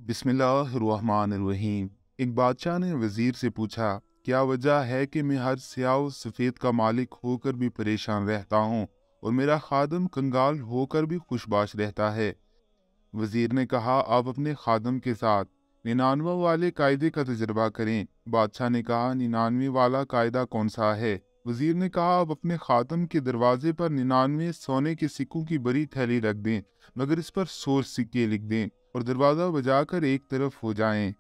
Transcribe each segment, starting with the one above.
बिस्मिल्लाहिर्रहमानिर्रहीम। एक बादशाह ने वजीर से पूछा, क्या वजह है कि मैं हर स्याह व सफ़ेद का मालिक होकर भी परेशान रहता हूँ और मेरा खादम कंगाल होकर भी खुशबाश रहता है। वजीर ने कहा, आप अपने खादम के साथ 99 वाले कायदे का तजर्बा करें। बादशाह ने कहा, 99 वाला कायदा कौन सा है? वजीर ने कहा, आप अपने खादम के दरवाजे पर 99 सोने के सिक्कों की बड़ी थैली रख दें, मगर इस पर 100 सिक्के लिख दें और दरवाजा बजाकर एक तरफ हो जाएं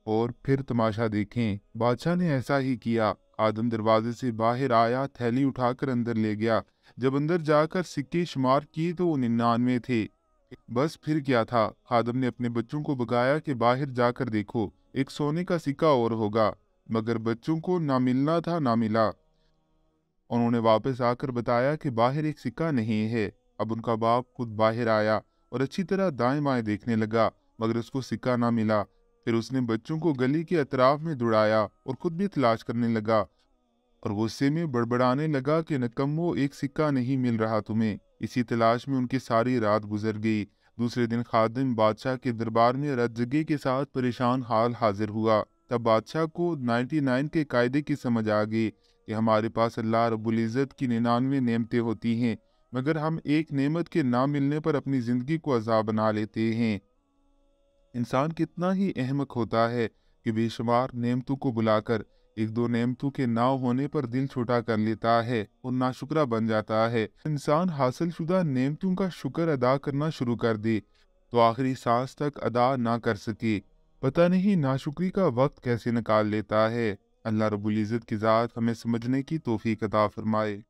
और फिर तमाशा देखें। बादशाह ने ऐसा ही किया। आदम दरवाजे से बाहर आया, थैली उठाकर अंदर ले गया। जब अंदर जाकर सिक्के शुमार किए तो वो 99 थे। बस फिर क्या था? खादम ने अपने बच्चों को बकाया कि बाहर जाकर देखो, एक सोने का सिक्का और होगा। मगर बच्चों को ना मिलना था ना मिला। उन्होंने वापस आकर बताया कि बाहर एक सिक्का नहीं है। अब उनका बाप खुद बाहर आया और अच्छी तरह दाएं बाएं देखने लगा, मगर उसको सिक्का ना मिला। फिर उसने बच्चों को गली के अतराफ में दौड़ाया और खुद भी तलाश करने लगा और गुस्से में बड़बड़ाने लगा कि नकम्मो, एक सिक्का नहीं मिल रहा तुम्हें। इसी तलाश में उनकी सारी रात गुजर गई। दूसरे दिन खादिम बादशाह के दरबार में रज्जगे के साथ परेशान हाल हाजिर हुआ। तब बादशाह को 99 के कायदे की समझ आ गई कि हमारे पास अल्लाह रब्बुल इज़्ज़त की 99 नेमतें होती हैं, मगर हम एक नेमत के ना मिलने पर अपनी ज़िंदगी को अज़ाब बना लेते हैं। इंसान कितना ही अहमक होता है कि बेशुमार नेमतों को बुलाकर एक दो नेमतों के ना होने पर दिल छोटा कर लेता है और नाशुक्रा बन जाता है। इंसान हासिल शुदा नेमतों का शुक्र अदा करना शुरू कर दे तो आखिरी सांस तक अदा ना कर सके। पता नहीं नाशुक्री का वक्त कैसे निकाल लेता है। अल्लाह रब्बुल इज़्ज़त की ज़ात हमें समझने की तौफीक अता फरमाए।